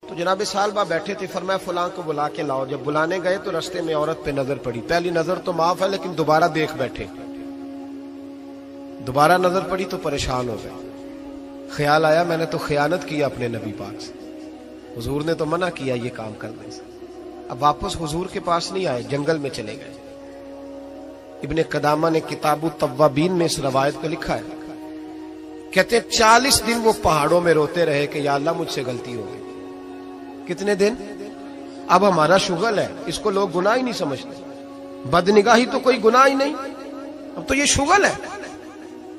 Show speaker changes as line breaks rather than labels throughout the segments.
तो जनाब सालबा बैठे थे, फरमाया फलां को बुला के लाओ। जब बुलाने गए तो रास्ते में औरत पे नजर पड़ी। पहली नजर तो माफ है, लेकिन दोबारा देख बैठे। दोबारा नजर पड़ी तो परेशान हो गए। ख्याल आया मैंने तो खयानत किया अपने नबी पाक से, हुजूर ने तो मना किया ये काम करने से। अब वापस हुजूर के पास नहीं आए, जंगल में चले गए। इब्ने कदामा ने किताबु तव्वाबीन में इस रवायत को लिखा है। कहते 40 दिन वो पहाड़ों में रोते रहे कि या अल्लाह मुझसे गलती हो गई। कितने दिन? अब हमारा शुगल है, इसको लोग गुनाह ही नहीं समझते। बदनिगाही तो कोई गुनाह ही नहीं, अब तो ये शुगल है।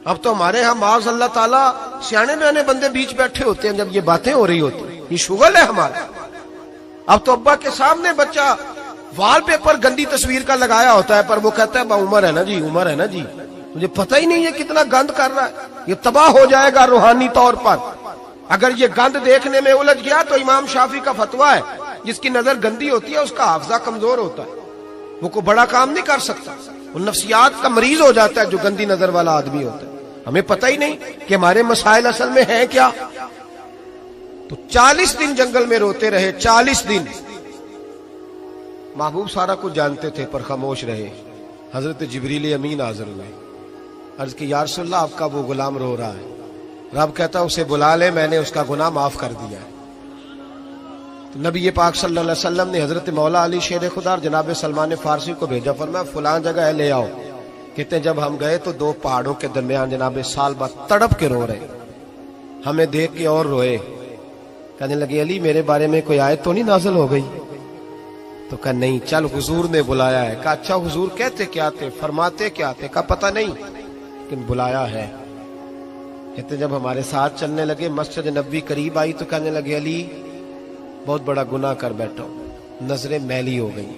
अब तो हमारे यहां माज़ अल्लाह ताला सियाने बयाने बंदे बीच बैठे होते हैं, जब ये बातें हो रही होती, ये शुगल है हमारा। अब तो अब्बा के सामने बच्चा वॉलपेपर गंदी तस्वीर का लगाया होता है, पर वो कहता है उम्र है ना जी, उम्र है ना जी। मुझे पता ही नहीं है कितना गंद कर रहा है, ये तबाह हो जाएगा रूहानी तौर पर। अगर ये गंद देखने में उलझ गया तो इमाम शाफी का फतवा है, जिसकी नजर गंदी होती है उसका हाफजा कमजोर होता है, वो कोई बड़ा काम नहीं कर सकता, वो नफ्सियात का मरीज हो जाता है जो गंदी नजर वाला आदमी होता है। हमें पता ही नहीं कि हमारे मसाइल असल में हैं क्या। तो 40 दिन जंगल में रोते रहे, 40 दिन। महबूब सारा कुछ जानते थे पर खामोश रहे। हजरत जिब्रील अमीन हाजिर हुए, अर्ज की या रसूल अल्लाह, आपका वो गुलाम रो रहा है। रब कहता उसे बुला ले, मैंने उसका गुनाह माफ कर दिया है। तो नबी पाक सल्लल्लाहु अलैहि वसल्लम ने हजरत मौला अली शेर खुदा जनाब सलमान फारसी को भेजा, फरमाया फलां जगह है, ले आओ। कहते जब हम गए तो दो पहाड़ों के दरमियान जनाब सालबा तड़प के रो रहे, हमें देख के और रोए। कहने लगे अली मेरे बारे में कोई आयत तो नहीं नाज़िल हो गई? तो कहा नहीं, चल हुजूर ने बुलाया है। कहा अच्छा हुजूर कहते क्या थे, फरमाते क्या थे? कहा पता नहीं, लेकिन बुलाया है। कहते जब हमारे साथ चलने लगे, मस्जिद नबी करीब आई तो कहने लगे अली बहुत बड़ा गुनाह कर बैठा हूं, नजरें मैली हो गई,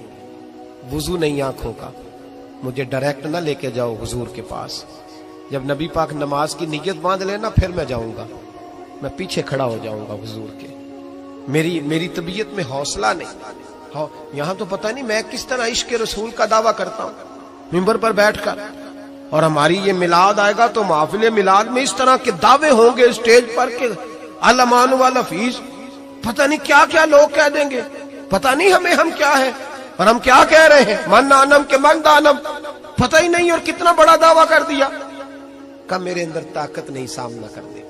वुजू नहीं आंखों का, मुझे डायरेक्ट ना लेके जाओ हुजूर के पास। जब नबी पाक नमाज की नियत बांध लेना फिर मैं जाऊंगा, मैं पीछे खड़ा हो जाऊंगा हुजूर के। मेरी तबीयत में हौसला नहीं। यहां तो पता नहीं मैं किस तरह इश्क रसूल का दावा करता हूं मिंबर पर बैठकर, और हमारी ये मिलाद आएगा तो महफिल मिलाद में इस तरह के दावे होंगे स्टेज पर के अलमान वाला फीस, पता नहीं क्या क्या लोग कह देंगे, पता नहीं हमें हम क्या है और हम क्या कह रहे हैं। मन आनम के मन दानम, पता ही नहीं, और कितना बड़ा दावा कर दिया। कब मेरे अंदर ताकत नहीं सामना करने।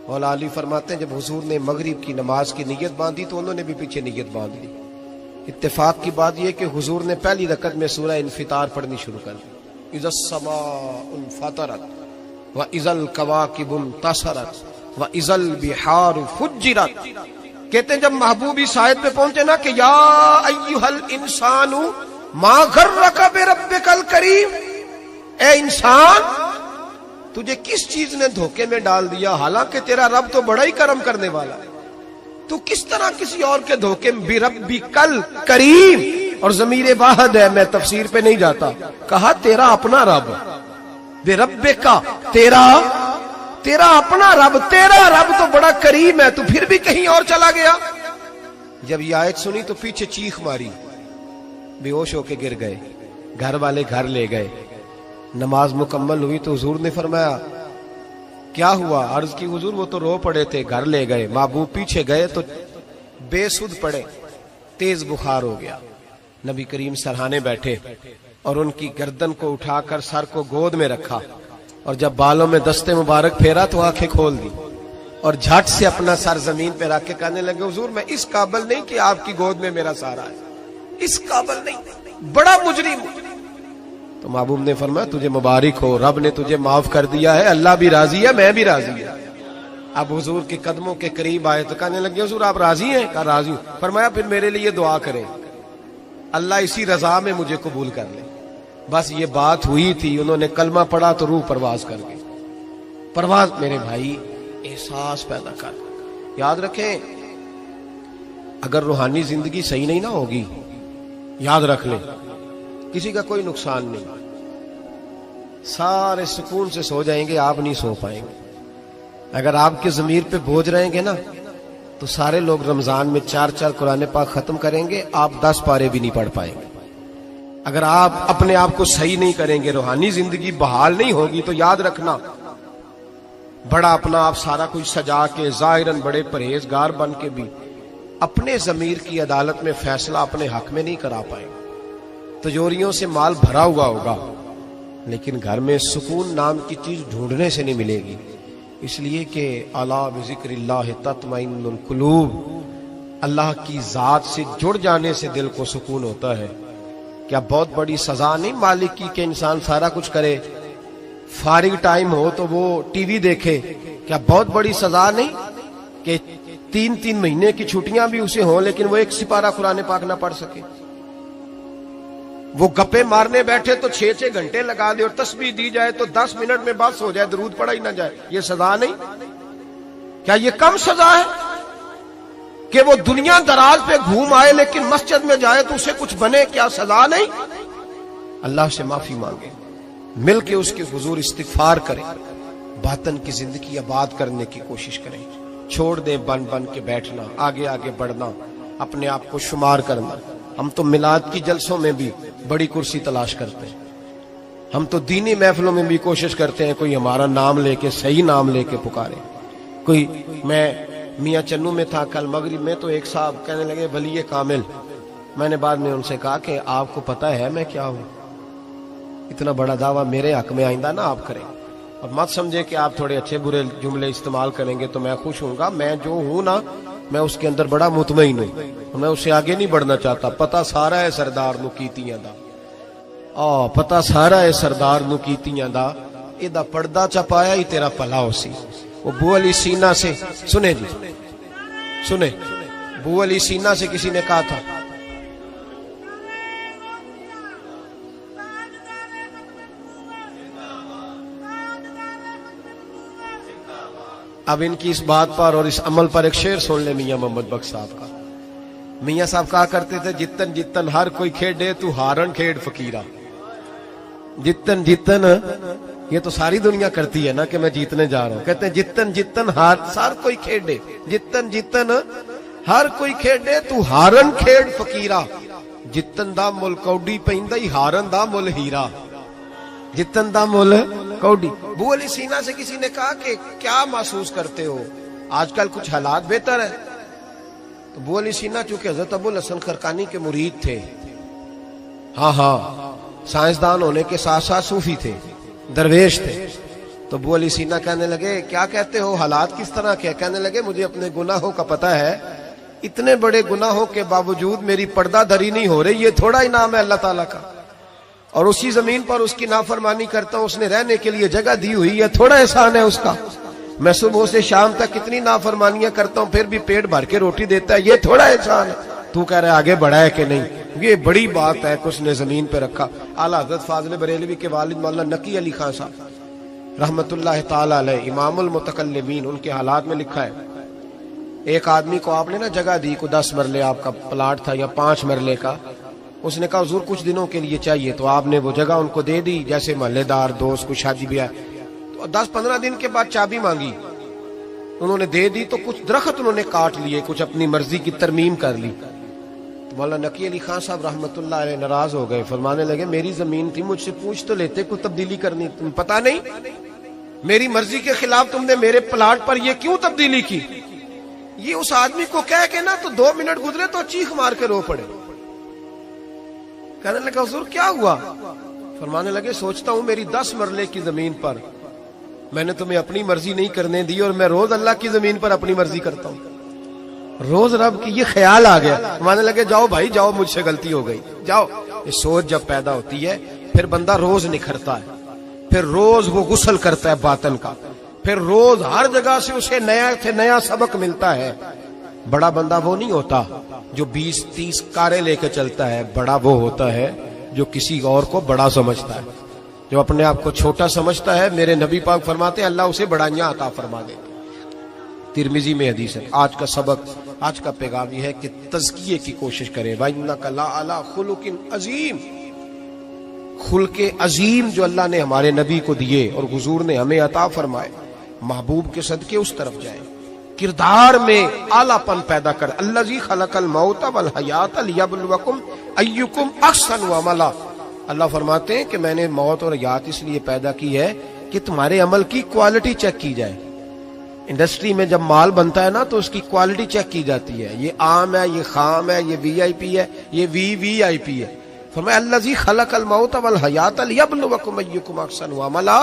मौला अली फरमाते हैं जब हुजूर ने मगरिब की नमाज की नियत बांधी तो उन्होंने भी पीछे नियत बांध ली। इत्तेफाक की बात यह कि हुजूर ने पहली रकत में सूरह इन्फितार पढ़नी शुरू कर दी, इज़स समाउन फतरत व इज़ल कवाकिबुन तसरत व इज़ल बिहार फुज्जिरत। कहते जब महबूब इस आयत पे पहुंचे ना कि या अय्युहल इंसानु मा गर्रका बिरब्बिकल करीम, ए इंसान तुझे किस चीज ने धोखे में डाल दिया, हालांकि तेरा रब तो बड़ा ही करम करने वाला है, तू किस तरह किसी और के धोखे में। बिरब्बिकल करीम, और ज़मीर वाहिद है, मैं तफसीर पे नहीं जाता। कहा तेरा अपना रब, बिरब्बिका तेरा अपना रब, तेरा रब तो बड़ा करीम है, तू फिर भी कहीं और चला गया। जब ये आयत सुनी तो पीछे चीख मारी, बेहोश होके गिर गए। घर वाले घर ले गए, नमाज मुकम्मल हुई तो हुजूर ने फरमाया क्या हुआ? अर्ज की हुजूर वो तो रो पड़े थे, घर ले गए। महबूब पीछे गए तो बेसुध पड़े, तेज बुखार हो गया। नबी करीम सरहाने बैठे और उनकी गर्दन को उठाकर सर को गोद में रखा, और जब बालों में दस्ते मुबारक फेरा तो आंखें खोल दी और झट से अपना सर जमीन पे रख के कहने लगे हुजूर मैं इस काबिल नहीं कि आपकी गोद में मेरा सहारा है, इस काबिल नहीं, बड़ा मुजरिम। तो महबूब ने फरमाया तुझे मुबारक हो, रब ने तुझे माफ कर दिया है, अल्लाह भी राजी है, मैं भी राजी है। अब हुजूर के कदमों के करीब आए तो कहने लगे हुजूर आप राजी हैं? कहा राजी हूं। फरमाया फिर मेरे लिए दुआ करें, अल्लाह इसी रजा में मुझे कबूल कर ले। बस ये बात हुई थी, उन्होंने कलमा पढ़ा तो रूह परवाज कर गई। परवाज मेरे भाई एहसास पैदा कर। याद रखें अगर रूहानी जिंदगी सही नहीं ना होगी, याद रख ले किसी का कोई नुकसान नहीं, सारे सुकून से सो जाएंगे, आप नहीं सो पाएंगे। अगर आपके ज़मीर पे बोझ रहेंगे ना तो सारे लोग रमजान में 4 कुरान पाक खत्म करेंगे, आप 10 पारे भी नहीं पढ़ पाएंगे। अगर आप अपने आप को सही नहीं करेंगे, रूहानी जिंदगी बहाल नहीं होगी, तो याद रखना बड़ा अपना आप सारा कुछ सजा के जाहिरन बड़े परहेजगार बन के भी अपने जमीर की अदालत में फैसला अपने हक में नहीं करा पाए। तिजोरियों से माल भरा हुआ होगा लेकिन घर में सुकून नाम की चीज ढूंढने से नहीं मिलेगी। इसलिए कि अला बिज़िक्रिल्लाह तत्मइन्नुल कुलूब, अल्लाह की जात से जुड़ जाने से दिल को सुकून होता है। क्या बहुत बड़ी सजा नहीं मालिक की कि इंसान सारा कुछ करे, फारिग टाइम हो तो वो टीवी देखे? क्या बहुत बड़ी सजा नहीं कि 3-3 महीने की छुट्टियां भी उसे हों लेकिन वो एक सिपारा कुरान पाक ना पढ़ सके? वो गप्पे मारने बैठे तो 6-6 घंटे लगा दे और तस्बीह दी जाए तो 10 मिनट में बस हो जाए, दरूद पढ़ा ही ना जाए। ये सजा नहीं? क्या ये कम सजा है कि वो दुनिया दराज पे घूम आए लेकिन मस्जिद में जाए तो उसे कुछ बने? क्या सजा नहीं? अल्लाह से माफी मांगे, मिल के उसके हुजूर इस्तिगफार करें, बातन की जिंदगी आबाद करने की कोशिश करें। छोड़ दें बन बन के बैठना, आगे आगे बढ़ना, अपने आप को शुमार करना। हम तो मिलाद की जलसों में भी बड़ी कुर्सी तलाश करते हैं, हम तो दीनी महफिलों में भी कोशिश करते हैं कोई हमारा नाम लेके, सही नाम लेके पुकारे कोई। मैं मियाँ चन्नू में था कल मगरिब में, तो एक साहब कहने लगे वली कामिल। मैंने बाद में उनसे कहा कि आपको पता है मैं क्या हूं? इतना बड़ा दावा मेरे हक में आइंदा ना आप करें, और मत समझे कि आप थोड़े अच्छे बुरे जुमले इस्तेमाल करेंगे तो मैं खुश हूंगा। मैं जो हूं ना, मैं उसके अंदर बड़ा मुतमईन हूं, मैं उससे आगे नहीं बढ़ना चाहता। पता सारा है सरदार नू कीतियां दा, पता सारा है सरदार नू कीतियां दा, एदा पर्दा चपाया ही तेरा भला हो सी। वो बू अली सीना से, सुने जी सुने, बू अली सीना से किसी ने कहा था, अब इनकी इस बात पर और इस अमल पर एक शेर सुन ले मियां मोहम्मद बख्श साहब का। मियां साहब कहा करते थे, जितन जितन हर कोई खेडे तू हारन खेड फकीरा। जितन जितन, ये तो सारी दुनिया करती है ना कि मैं जीतने जा रहा हूं। कहते हैं जितन जितन हर कोई खेडे, जितन जितन हर कोई खेडे तू हारन खेड फकीरा। जितन दा मुल कौडी पैंदा ही हारन दा मुल हीरा। जितन दा मुल कौडी। बू अली सीना से किसी ने कहा कि क्या महसूस करते हो, आजकल कुछ हालात बेहतर है? तो बू अली सीना चूंकि हजरत अबुल हसन खरकानी के मुरीद थे, हाँ साइंसदान होने के साथ साथ सूफी थे, दरवेश थे, तो बू अली सीना कहने लगे क्या कहते हो, हालात किस तरह के? कहने लगे मुझे अपने गुनाहों का पता है, इतने बड़े गुनाहों के बावजूद मेरी पर्दाधरी नहीं हो रही, ये थोड़ा ही नाम है अल्लाह ताला का, और उसी जमीन पर उसकी नाफरमानी करता हूं, उसने रहने के लिए जगह दी हुई है, थोड़ा एहसान है उसका। मैं सुबह से शाम तक कितनी नाफरमानियां करता हूं फिर भी पेट भर के रोटी देता है, ये थोड़ा एहसान है। तू कह रहा है आगे बढ़ा है कि नहीं? ये बड़ी बात है कि उसने जमीन पे रखा। आला हजरत फाजिल बरेलवी के वालिद मौलाना नकी अली खान साहब रहमतुल्लाह ताला अलैह, इमामुल मुतकल्लिमीन, उनके हालात में लिखा है, एक आदमी को आपने ना जगह दी, को 10 मरले आपका प्लाट था या 5 मरले का, उसने कहा हुजूर कुछ दिनों के लिए चाहिए, तो आपने वो जगह उनको दे दी, जैसे मोहल्लेदार दोस्त को शादी ब्याह, तो 10-15 दिन के बाद चाबी मांगी, उन्होंने दे दी, तो कुछ दरख्त उन्होंने काट लिए, कुछ अपनी मर्जी की तरमीम कर ली। तो मौलाना नकी अली खान साहब रहमतुल्लाह अलैह नाराज हो गए, फरमाने लगे मेरी जमीन थी, मुझसे पूछ तो लेते, कुछ तब्दीली करनी, तुम पता नहीं मेरी मर्जी के खिलाफ तुमने मेरे प्लाट पर ये क्यों तब्दीली की? ये उस आदमी को कह के ना तो 2 मिनट गुजरे तो चीख मार के रो पड़े। कहने लगा हुजूर क्या हुआ? फरमाने लगे सोचता हूं मेरी 10 मरले की जमीन पर मैंने तुम्हें अपनी मर्जी नहीं करने दी, और मैं रोज अल्लाह की जमीन पर अपनी मर्जी करता हूं, रोज रब की ये ख्याल आ गया। मानने लगे जाओ भाई जाओ, मुझसे गलती हो गई, जाओ। ये सोच जब पैदा होती है फिर बंदा रोज निखरता है, फिर रोज वो गुस्ल करता है बातन का, फिर रोज हर जगह से उसे नया से नया सबक मिलता है। बड़ा बंदा वो नहीं होता जो 20-30 कारें लेकर चलता है, बड़ा वो होता है जो किसी और को बड़ा समझता है, जो अपने आप को छोटा समझता है। मेरे नबी पाक फरमाते हैं अल्लाह उसे बड़ाइयां अता फरमा दे। तिरमिजी में हदीस है। आज का सबक, आज का पैगाम यह है कि तज़किये की कोशिश करें। वइन्नका लअला खुलुकिन अजीम, खुल्के अजीम जो अल्लाह ने हमारे नबी को दिए और हुजूर ने हमें अता फरमाए, महबूब के सदके उस तरफ जाए, किरदार में आलापन पैदा कर। अल्लज़ी खलकल मौत वल हयात लियब्लुवकुम अय्युकुम अहसनु अमला। अल्लाह फरमाते हैं कि मैंने मौत और हयात इसलिए पैदा की है कि तुम्हारे अमल की क्वालिटी चेक की जाए। इंडस्ट्री में जब माल बनता है ना तो उसकी क्वालिटी चेक की जाती है, ये आम है, ये खाम है, ये वीआईपी है, ये वीवीआईपी है। फरमाया अल्लज़ी खलक़ल मौत वल हयात लियब्लुवकुम अय्युकुम अहसनु अमला।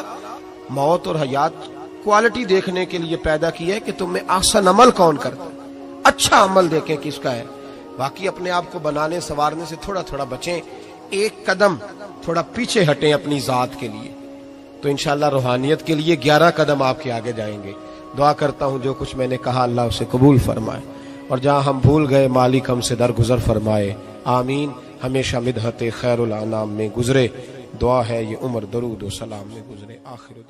मौत और हयात क्वालिटी देखने के लिए पैदा की है कि तुम में ahsan अमल कौन करता है, अच्छा अमल देखें किसका है। बाकी अपने आप को बनाने संवारने से थोड़ा थोड़ा बचें, एक कदम थोड़ा पीछे हटें अपनी जात के लिए, तो इंशाअल्लाह रूहानियत के लिए 11 कदम आपके आगे जाएंगे। दुआ करता हूं जो कुछ मैंने कहा अल्लाह उसे कबूल फरमाए, और जहां हम भूल गए मालिक हमसे दरगुजर फरमाए। आमीन। हमेशा मिदहत खैरुल अनाम में गुजरे, दुआ है ये उम्र दरूद व सलाम में गुजरे। आखिर